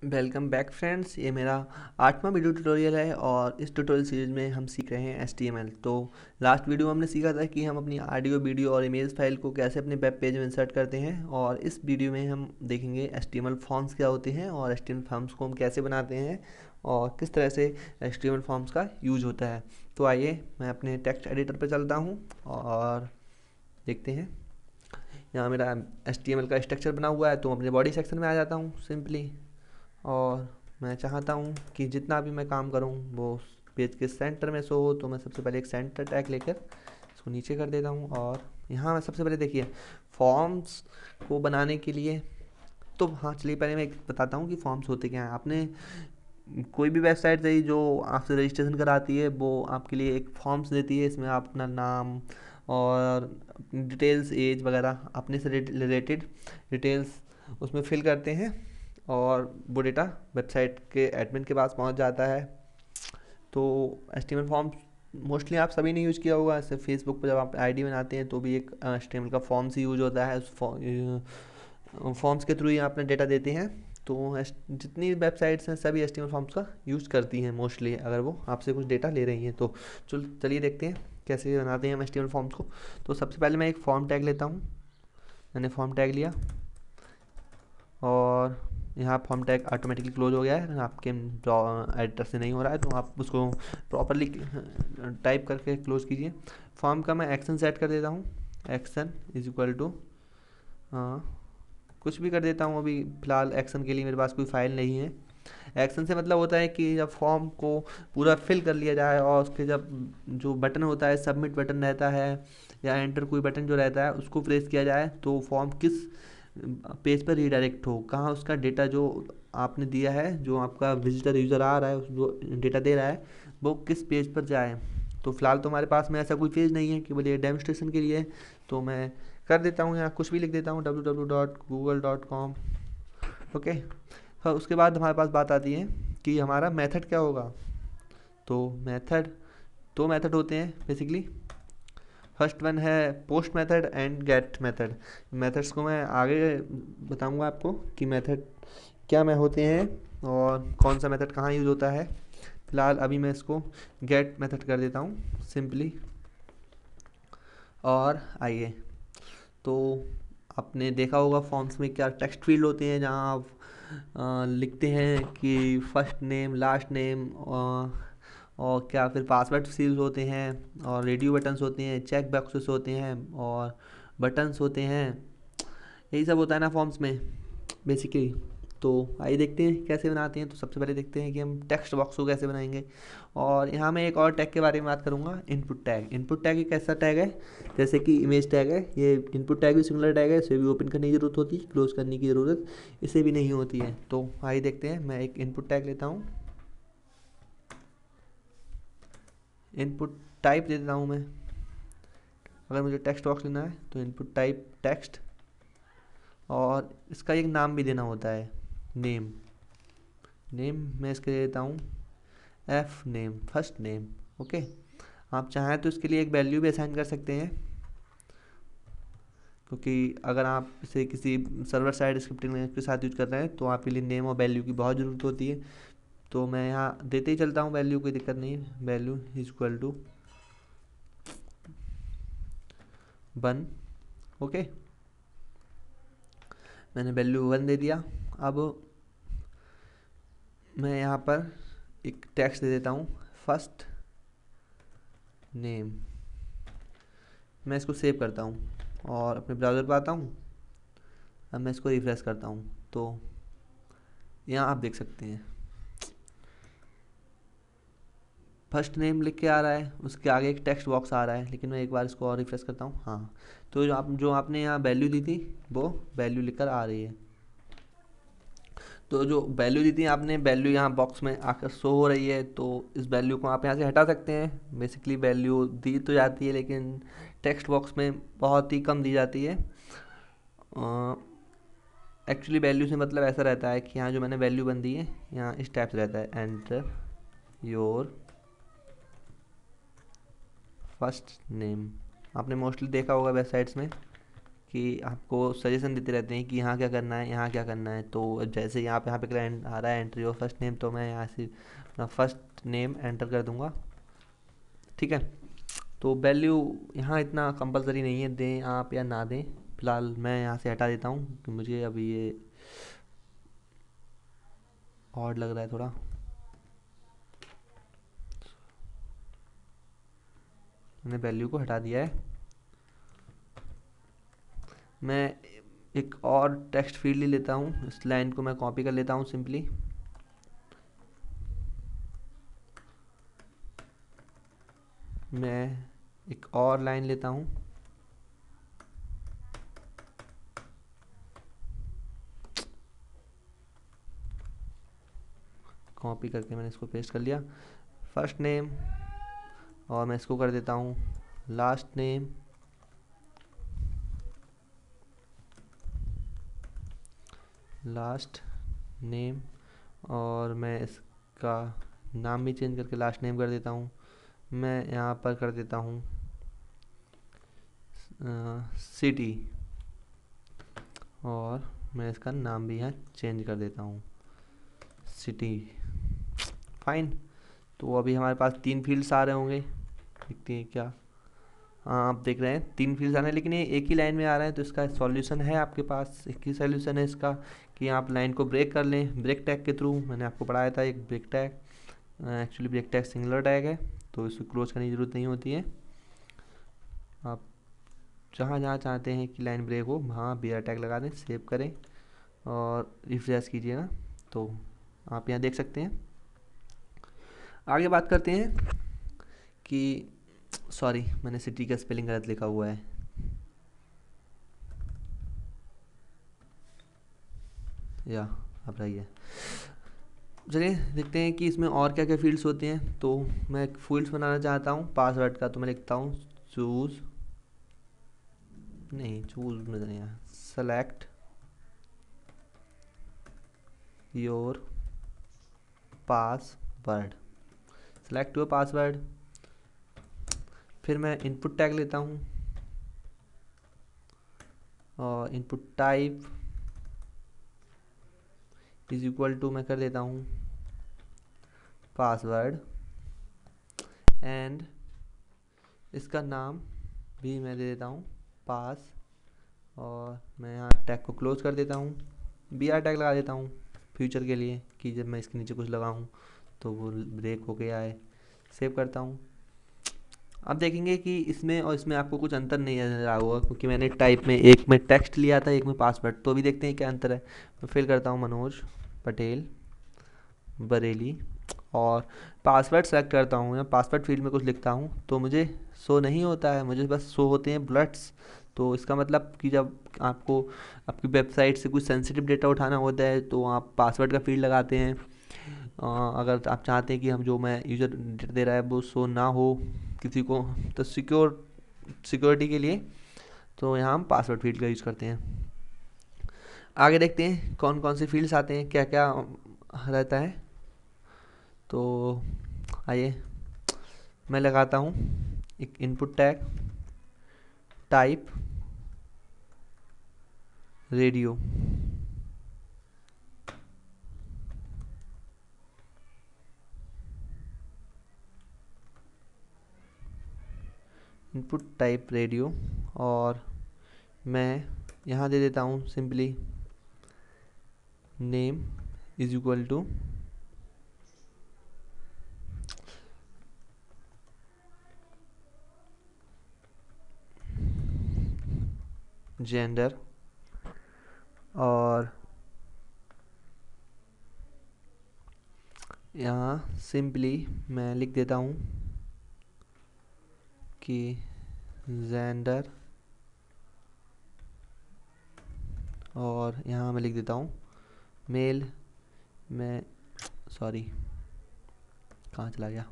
Welcome back friends. ये मेरा 8वां video tutorial है और इस ट्यूटोरियल सीरीज में हम सीख रहे हैं HTML। तो लास्ट वीडियो में हमने सीखा था कि हम अपनी ऑडियो वीडियो और इमेज फाइल को कैसे अपने वेब पेज में इंसर्ट करते हैं, और इस वीडियो में हम देखेंगे HTML फॉर्म्स क्या होते हैं और HTML फॉर्म्स को हम कैसे बनाते हैं और किस तरह से HTML फॉर्म्स का यूज होता है। तो आइए मैं अपने टेक्स्ट एडिटर पर चलता हूँ और देखते हैं। यहाँ मेरा HTML का स्ट्रक्चर बना हुआ है, तो अपने बॉडी सेक्शन में आ जाता हूँ सिंपली। और मैं चाहता हूँ कि जितना भी मैं काम करूँ वो पेज के सेंटर में शो हो, तो मैं सबसे पहले एक सेंटर टैग लेकर इसको नीचे कर देता हूँ। और यहाँ मैं सबसे पहले देखिए फॉर्म्स को बनाने के लिए, तो हाँ चलिए पहले मैं एक बताता हूँ कि फॉर्म्स होते क्या हैं। आपने कोई भी वेबसाइट से जो आपसे रजिस्ट्रेशन कराती है वो आपके लिए एक फॉर्म्स देती है। इसमें आप अपना नाम और डिटेल्स, एज वगैरह अपने से रिलेटेड डिटेल्स उसमें फिल करते हैं और वो डेटा वेबसाइट के एडमिन के पास पहुंच जाता है। तो HTML फॉर्म्स मोस्टली आप सभी ने यूज़ किया होगा। जैसे फेसबुक पर जब आप आईडी बनाते हैं तो भी एक HTML का फॉर्म्स ही यूज होता है। उस फॉर्म्स के थ्रू ही अपना डेटा देते हैं। तो जितनी वेबसाइट्स हैं सभी HTML फॉर्म्स का यूज़ करती हैं मोस्टली, अगर वो आपसे कुछ डेटा ले रही हैं। तो चलिए देखते हैं कैसे बनाते हैं हम HTML फॉर्म्स को। तो सबसे पहले मैं एक फॉर्म टैग लेता हूँ। मैंने फॉर्म टैग लिया और यहाँ फॉर्म टैग ऑटोमेटिकली क्लोज हो गया है। आपके एडिटर से नहीं हो रहा है तो आप उसको प्रॉपरली टाइप करके क्लोज कीजिए। फॉर्म का मैं एक्शन सेट कर देता हूँ। एक्शन इज इक्वल टू कुछ भी कर देता हूँ। अभी फ़िलहाल एक्शन के लिए मेरे पास कोई फाइल नहीं है। एक्शन से मतलब होता है कि जब फॉर्म को पूरा फिल कर लिया जाए और उसके जब जो बटन होता है, सबमिट बटन रहता है या एंटर कोई बटन जो रहता है, उसको प्रेस किया जाए तो फॉर्म किस पेज पर रीडायरेक्ट हो, कहाँ उसका डेटा जो आपने दिया है, जो आपका विजिटर यूज़र आ रहा है जो डेटा दे रहा है, वो किस पेज पर जाए। तो फिलहाल तो हमारे पास में ऐसा कोई पेज नहीं है, केवल ये डेमोस्ट्रेशन के लिए। तो मैं कर देता हूँ यहाँ कुछ भी लिख देता हूँ www.google.com। ओके। फिर उसके बाद हमारे पास बात आती है कि हमारा मेथड क्या होगा। तो मेथड, दो मेथड होते हैं बेसिकली। फर्स्ट वन है post method and get method. Methods को मैं आगे बताऊंगा आपको कि मेथड क्या में होते हैं और कौन सा मेथड कहाँ यूज़ होता है। फिलहाल अभी मैं इसको गेट मेथड कर देता हूँ सिंपली। और आइए, तो आपने देखा होगा फॉर्म्स में क्या टेक्स्ट फील्ड होते हैं जहाँ आप लिखते हैं कि फर्स्ट नेम, लास्ट नेम, और क्या फिर पासवर्ड फील्ड होते हैं और रेडियो बटन्स होते हैं, चेक बॉक्सेस होते हैं और बटन्स होते हैं। यही सब होता है ना फॉर्म्स में बेसिकली। तो आइए देखते हैं कैसे बनाते हैं। तो सबसे पहले देखते हैं कि हम टेक्स्ट बॉक्स को कैसे बनाएंगे। और यहाँ मैं एक और टैग के बारे में बात करूँगा, इनपुट टैग। इनपुट टैग एक ऐसा टैग है जैसे कि इमेज टैग है। ये इनपुट टैग भी सिंगुलर टैग है, इसे भी ओपन करने की ज़रूरत होती है, क्लोज करने की ज़रूरत इसे भी नहीं होती है। तो आइए देखते हैं। मैं एक इनपुट टैग लेता हूँ, इनपुट टाइप दे देता हूँ मैं। अगर मुझे टेक्स्ट बॉक्स लेना है तो इनपुट टाइप टेक्स्ट, और इसका एक नाम भी देना होता है, नेम। नेम मैं इसके देता हूँ F name, first name. Okay. आप चाहें तो इसके लिए एक वैल्यू भी असाइन कर सकते हैं, क्योंकि अगर आप इसे किसी सर्वर साइड स्क्रिप्टिंग लैंग्वेज के साथ यूज कर रहे हैं तो आपके लिए नेम और वैल्यू की बहुत ज़रूरत होती है। तो मैं यहाँ देते ही चलता हूँ वैल्यू, कोई दिक्कत नहीं है। Value is equal to 1। Okay, मैंने वैल्यू 1 दे दिया। अब मैं यहाँ पर एक टेक्स्ट दे देता हूँ, फर्स्ट नेम। मैं इसको सेव करता हूँ और अपने ब्राउज़र पर आता हूँ। अब मैं इसको रिफ्रेश करता हूँ तो यहाँ आप देख सकते हैं फर्स्ट नेम लिख के आ रहा है, उसके आगे एक टेक्स्ट बॉक्स आ रहा है। लेकिन मैं एक बार इसको और रिफ्रेश करता हूँ। हाँ, तो जो आपने यहाँ वैल्यू दी थी वो वैल्यू लिखकर आ रही है। तो जो वैल्यू दी थी आपने, वैल्यू यहाँ बॉक्स में आकर शो हो रही है। तो इस वैल्यू को आप यहाँ से हटा सकते हैं। बेसिकली वैल्यू दी तो जाती है लेकिन टेक्स्ट बॉक्स में बहुत ही कम दी जाती है। एक्चुअली वैल्यू से मतलब ऐसा रहता है कि यहाँ जो मैंने वैल्यू बन दी है, यहाँ इस टाइप से रहता है, एंटर योर फर्स्ट नेम। आपने मोस्टली देखा होगा वेबसाइट्स में कि आपको सजेशन देते रहते हैं कि यहाँ क्या करना है, यहाँ क्या करना है। तो जैसे यहाँ पे क्लाइंट आ रहा है एंट्री ऑफ फर्स्ट नेम, तो मैं यहाँ से अपना फर्स्ट नेम एंटर कर दूँगा। ठीक है, तो वैल्यू यहाँ इतना कंपलसरी नहीं है, दें आप या ना दें। फिलहाल मैं यहाँ से हटा देता हूँ कि मुझे अभी ये ऑड लग रहा है थोड़ा। मैंने वैल्यू को हटा दिया है। मैं एक और टेक्स्ट फील्ड ले लेता हूँ, इस लाइन को मैं कॉपी कर लेता हूँ सिंपली। मैं एक और लाइन लेता हूँ, कॉपी करके मैंने इसको पेस्ट कर लिया। फर्स्ट नेम, और मैं इसको कर देता हूँ लास्ट नेम, लास्ट नेम, और मैं इसका नाम भी चेंज करके लास्ट नेम कर देता हूँ। मैं यहाँ पर कर देता हूँ सिटी, और मैं इसका नाम भी यहाँ चेंज कर देता हूँ सिटी। फाइन, तो अभी हमारे पास 3 फील्ड्स आ रहे होंगे, देखते हैं क्या। हाँ, आप देख रहे हैं 3 फील्ड्स आ रहे हैं, लेकिन ये एक ही लाइन में आ रहा है। तो इसका सॉल्यूशन है आपके पास, एक ही सॉल्यूशन है इसका कि आप लाइन को ब्रेक कर लें ब्रेक टैग के थ्रू। मैंने आपको पढ़ाया था एक break tag, actually break tag singular tag है, तो इसको क्लोज करने की ज़रूरत नहीं होती है। आप जहाँ जहाँ चाहते हैं कि लाइन ब्रेक हो वहाँ BR टैग लगा दें, सेव करें और रिफ्रेश कीजिएगा, तो आप यहाँ देख सकते हैं। आगे बात करते हैं कि सॉरी, मैंने सिटी का स्पेलिंग गलत लिखा हुआ है। या अब रही है। चलिए देखते हैं कि इसमें और क्या क्या फील्ड्स होते हैं। तो मैं एक फील्ड्स बनाना चाहता हूँ पासवर्ड का, तो मैं लिखता हूँ चूज़ में नहीं, select your password, select your password. फिर मैं इनपुट टैग लेता हूँ और input type is equal to मैं कर देता हूँ पासवर्ड, एंड इसका नाम भी मैं दे देता हूँ पास, और मैं यहाँ टैग को क्लोज कर देता हूँ। BR टैग लगा देता हूँ फ्यूचर के लिए कि जब मैं इसके नीचे कुछ लगाऊँ तो वो ब्रेक हो गया है। सेव करता हूँ। अब देखेंगे कि इसमें और इसमें आपको कुछ अंतर नहीं नजर आ होगा, क्योंकि मैंने टाइप में एक में टेक्स्ट लिया था, एक में पासवर्ड। तो अभी देखते हैं क्या अंतर है। मैं फिल करता हूँ मनोज पटेल बरेली, और पासवर्ड सेलेक्ट करता हूँ या पासवर्ड फील्ड में कुछ लिखता हूँ तो मुझे शो नहीं होता है, मुझे बस शो होते हैं बुलेट्स। तो इसका मतलब कि जब आपको आपकी वेबसाइट से कुछ सेंसिटिव डेटा उठाना होता है तो आप पासवर्ड का फील्ड लगाते हैं। अगर आप चाहते हैं कि हम जो मैं यूज़र डेटा दे रहा है वो शो ना हो किसी को, तो सिक्योरिटी के लिए तो यहाँ हम पासवर्ड फील्ड का यूज़ करते हैं। आगे देखते हैं कौन कौन से फील्ड्स आते हैं, क्या क्या रहता है। तो आइए मैं लगाता हूँ एक input tag type radio, input type radio, और मैं यहाँ दे देता हूँ simply name is equal to gender, और यहाँ सिंपली मैं लिख देता हूँ कि जेंडर, और यहाँ मैं लिख देता हूँ मेल। मैं सॉरी कहाँ चला गया,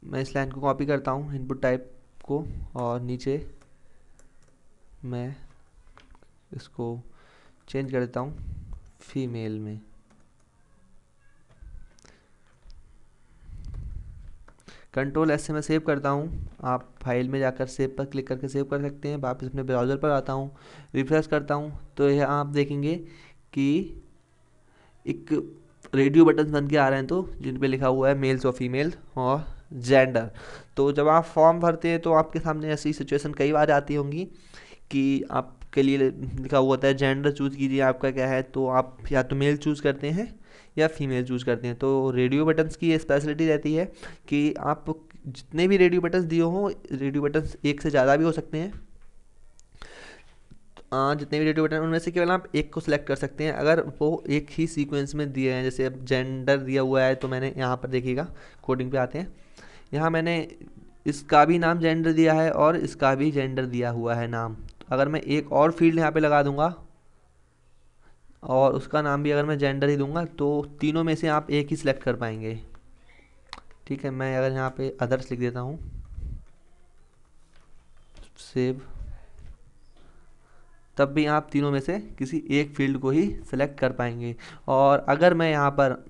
मैं इस लाइन को कॉपी करता हूँ इनपुट टाइप को, और नीचे मैं इसको चेंज कर देता हूँ फीमेल में। कंट्रोल एस से मैं सेव करता हूँ। आप फाइल में जाकर सेव पर क्लिक करके सेव कर सकते हैं। वापस अपने ब्राउज़र पर आता हूँ, रिफ्रेश करता हूँ, तो यह आप देखेंगे कि एक रेडियो बटन बन के आ रहे हैं, तो जिन पे लिखा हुआ है मेल्स और फीमेल और जेंडर। तो जब आप फॉर्म भरते हैं तो आपके सामने ऐसी सिचुएशन कई बार आती होंगी कि आपके लिए लिखा हुआ होता है जेंडर चूज़ कीजिए आपका क्या है, तो आप या तो मेल चूज़ करते हैं या फीमेल चूज़ करते हैं। तो रेडियो बटन्स की ये स्पेशलिटी रहती है कि आप जितने भी रेडियो बटन्स दिए हों, रेडियो बटन्स एक से ज़्यादा भी हो सकते हैं, जितने भी रेडियो बटन उनमें से केवल आप एक को सिलेक्ट कर सकते हैं अगर वो एक ही सीक्वेंस में दिए हैं। जैसे अब जेंडर दिया हुआ है, तो मैंने यहाँ पर देखिएगा, कोडिंग पे आते हैं, यहाँ मैंने इसका भी नाम जेंडर दिया है और इसका भी जेंडर दिया हुआ है नाम। तो अगर मैं एक और फील्ड यहाँ पे लगा दूंगा और उसका नाम भी अगर मैं जेंडर ही दूंगा, तो तीनों में से आप एक ही सिलेक्ट कर पाएंगे। ठीक है, मैं अगर यहाँ पे अदर्स लिख देता हूँ, सेव, तब भी आप तीनों में से किसी एक फील्ड को ही सिलेक्ट कर पाएंगे। और अगर मैं यहाँ पर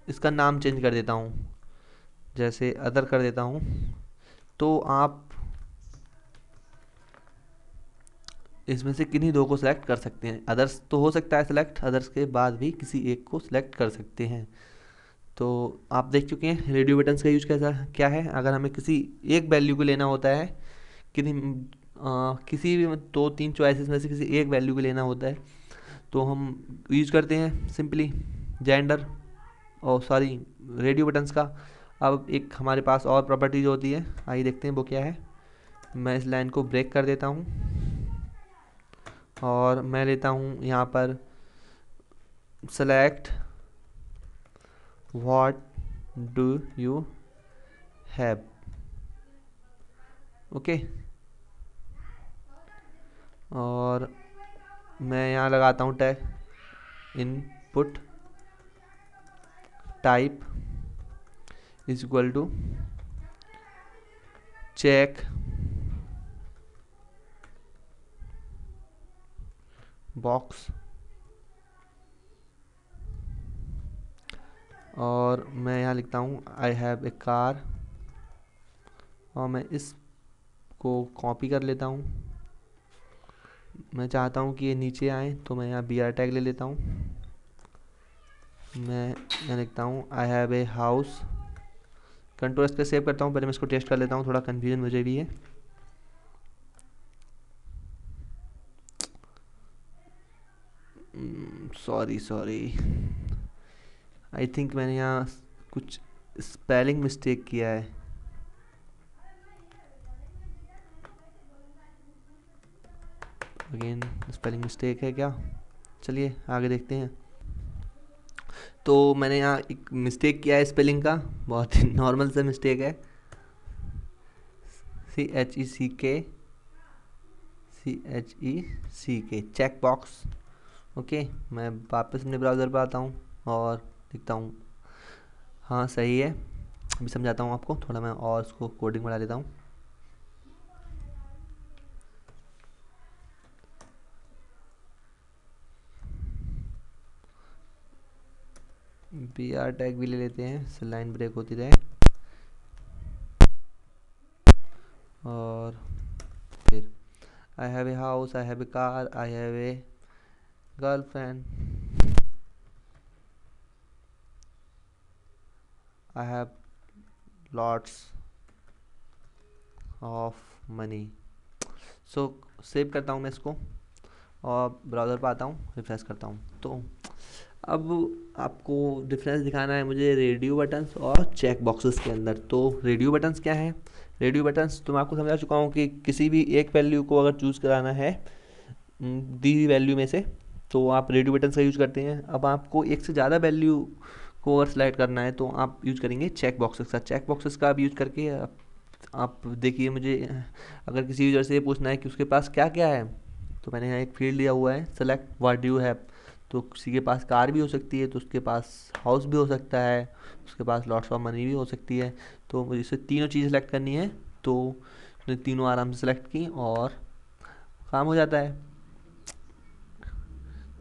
इसका नाम चेंज कर देता हूँ, जैसे अदर कर देता हूँ, तो आप इसमें से किन्हीं दो को सिलेक्ट कर सकते हैं। अदर्स तो हो सकता है सिलेक्ट, अदर्स के बाद भी किसी एक को सिलेक्ट कर सकते हैं। तो आप देख चुके हैं रेडियो बटन्स का यूज कैसा क्या है। अगर हमें किसी एक वैल्यू को लेना होता है, किसी भी दो तीन चॉइसेस में से किसी एक वैल्यू को लेना होता है, तो हम यूज करते हैं सिंपली जेंडर और सॉरी रेडियो बटन्स का। अब एक हमारे पास और प्रॉपर्टीज होती है, आइए देखते हैं वो क्या है। मैं इस लाइन को ब्रेक कर देता हूँ और मैं लेता हूँ यहाँ पर select what do you have. Okay, और मैं यहाँ लगाता हूँ tag input type is equal to check box, और मैं यहाँ लिखता हूँ आई हैव ए कार, और मैं इसको कॉपी कर लेता हूँ। मैं चाहता हूँ कि ये नीचे आए, तो मैं यहाँ बी आर टैग ले लेता हूँ। मैं यहाँ लिखता हूँ I have a house, control S पे सेव करता हूँ। पहले मैं इसको टेस्ट कर लेता हूँ, थोड़ा कन्फ्यूजन मुझे भी है। सॉरी आई थिंक मैंने यहाँ कुछ स्पेलिंग मिस्टेक किया है। अगेन स्पेलिंग मिस्टेक है क्या, चलिए आगे देखते हैं। तो मैंने यहाँ एक मिस्टेक किया है स्पेलिंग का, बहुत ही नॉर्मल सा मिस्टेक है, CHECK चेक बॉक्स। ओके, मैं वापस अपने ब्राउज़र पर आता हूँ और लिखता हूँ, हाँ सही है। अभी समझाता हूँ आपको, थोड़ा मैं और उसको कोडिंग बढ़ा देता हूँ। बी आर टैग भी ले लेते हैं, इससे लाइन ब्रेक होती रहे। और फिर I have a house, I have a car, I have a girlfriend, I have lots of money. So save करता हूँ मैं इसको और ब्राउज़र पर आता हूँ, रिफ्रेश करता हूँ। तो अब आपको डिफरेंस दिखाना है मुझे रेडियो बटन्स और चेक बॉक्सेस के अंदर। तो रेडियो बटन्स क्या है? रेडियो बटन्स तो मैं आपको समझा चुका हूँ कि किसी भी एक वैल्यू को अगर चूज़ कराना है दी हुई वैल्यू में से, तो आप रेडियो बटन्स का यूज़ करते हैं। अब आपको एक से ज़्यादा वैल्यू को अगर सेलेक्ट करना है तो आप यूज़ करेंगे चेक बॉक्सेस का। चेक बॉक्सेस का आप यूज़ करके आप देखिए, मुझे अगर किसी यूज़र से ये पूछना है कि उसके पास क्या क्या है, तो मैंने यहाँ एक फील्ड दिया हुआ है select what do you have. तो किसी के पास कार भी हो सकती है, तो उसके पास हाउस भी हो सकता है, उसके पास लॉट्स ऑफ मनी भी हो सकती है। तो मुझे इससे तीनों चीज़ सेलेक्ट करनी है, तो मैंने तीनों आराम से सेलेक्ट की और काम हो जाता है।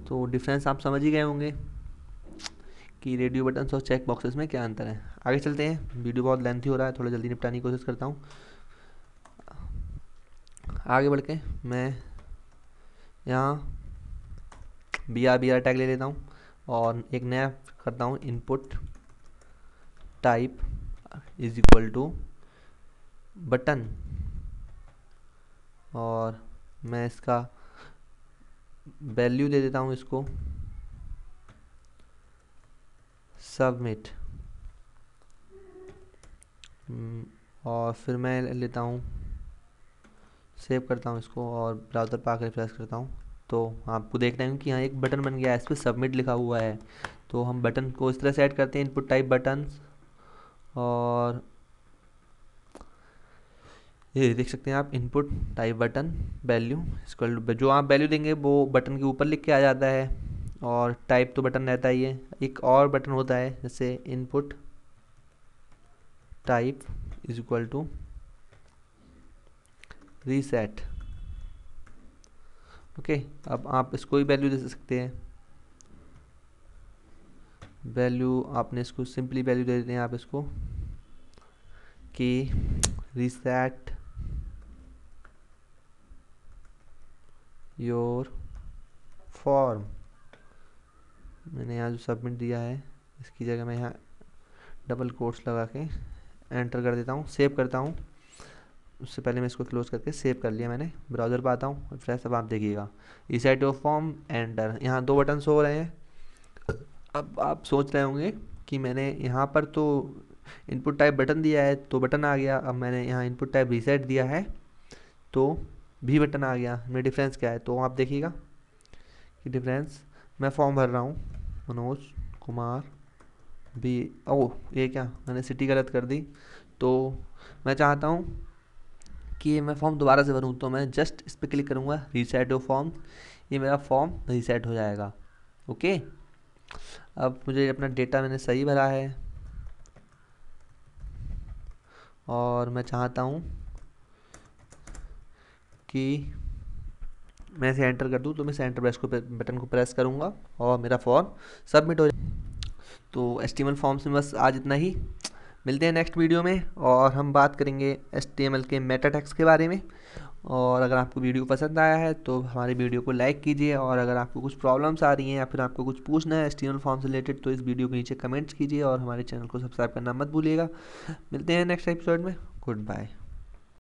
तो डिफरेंस आप समझ ही गए होंगे कि रेडियो बटन्स और चेक बॉक्सेस में क्या अंतर है। आगे चलते हैं, वीडियो बहुत लेंथी हो रहा है, थोड़ा जल्दी निपटाने की कोशिश करता हूँ। आगे बढ़ के मैं यहाँ बी आर टैग ले लेता हूँ और एक नया करता हूँ input type is equal to button, और मैं इसका वैल्यू दे देता हूँ इसको सबमिट, और फिर मैं लेता हूँ सेव करता हूँ इसको और ब्राउज़र पर आकर रिफ्रेश करता हूँ। तो आपको देखना है कि यहाँ एक बटन बन गया है, इस पर सबमिट लिखा हुआ है। तो हम बटन को इस तरह से ऐड करते हैं, इनपुट टाइप बटन, और ये देख सकते हैं आप input type button value equal to, जो आप वैल्यू देंगे वो बटन के ऊपर लिख के आ जाता है, और टाइप तो बटन रहता ही है। एक और बटन होता है जैसे input type is equal to reset. Okay, अब आप इसको ही वैल्यू दे सकते हैं, वैल्यू आपने इसको सिंपली वैल्यू दे देते हैं आप इसको कि रीसेट योर फॉर्म। मैंने यहाँ जो सबमिट दिया है इसकी जगह मैं यहाँ डबल कोट्स लगा के एंटर कर देता हूँ, सेव करता हूँ। उससे पहले मैं इसको क्लोज करके सेव कर लिया मैंने, ब्राउज़र पर आता हूँ फ्रेश। अब आप देखिएगा रीसेट योर फॉर्म एंटर, यहाँ 2 बटन हो रहे हैं। अब आप सोच रहे होंगे कि मैंने यहाँ पर तो इनपुट टाइप बटन दिया है तो बटन आ गया, अब मैंने यहाँ इनपुट टाइप रीसेट दिया है तो भी बटन आ गया, में डिफरेंस क्या है। तो आप देखिएगा कि डिफरेंस, मैं फॉर्म भर रहा हूँ मनोज कुमार बी, ओह ये क्या मैंने सिटी गलत कर दी। तो मैं चाहता हूँ कि मैं फॉर्म दोबारा से भरूँ, तो मैं जस्ट इस पर क्लिक करूँगा रीसेट योर फॉर्म, ये मेरा फॉर्म रीसेट हो जाएगा। ओके, अब मुझे अपना डेटा मैंने सही भरा है और मैं चाहता हूँ कि मैं इसे एंटर कर दूँ, तो मैं इसे एंटर बटन को प्रेस करूँगा और मेरा फॉर्म सबमिट हो जाए। तो HTML फॉर्म्स में बस आज इतना ही, मिलते हैं नेक्स्ट वीडियो में और हम बात करेंगे HTML के मेटा टैग्स के बारे में। और अगर आपको वीडियो पसंद आया है तो हमारे वीडियो को लाइक कीजिए, और अगर आपको कुछ प्रॉब्लम्स आ रही हैं या फिर आपको कुछ पूछना है HTML फॉर्म से रिलेटेड तो इस वीडियो के नीचे कमेंट्स कीजिए, और हमारे चैनल को सब्सक्राइब करना मत भूलिएगा। मिलते हैं नेक्स्ट एपिसोड में, गुड बाय।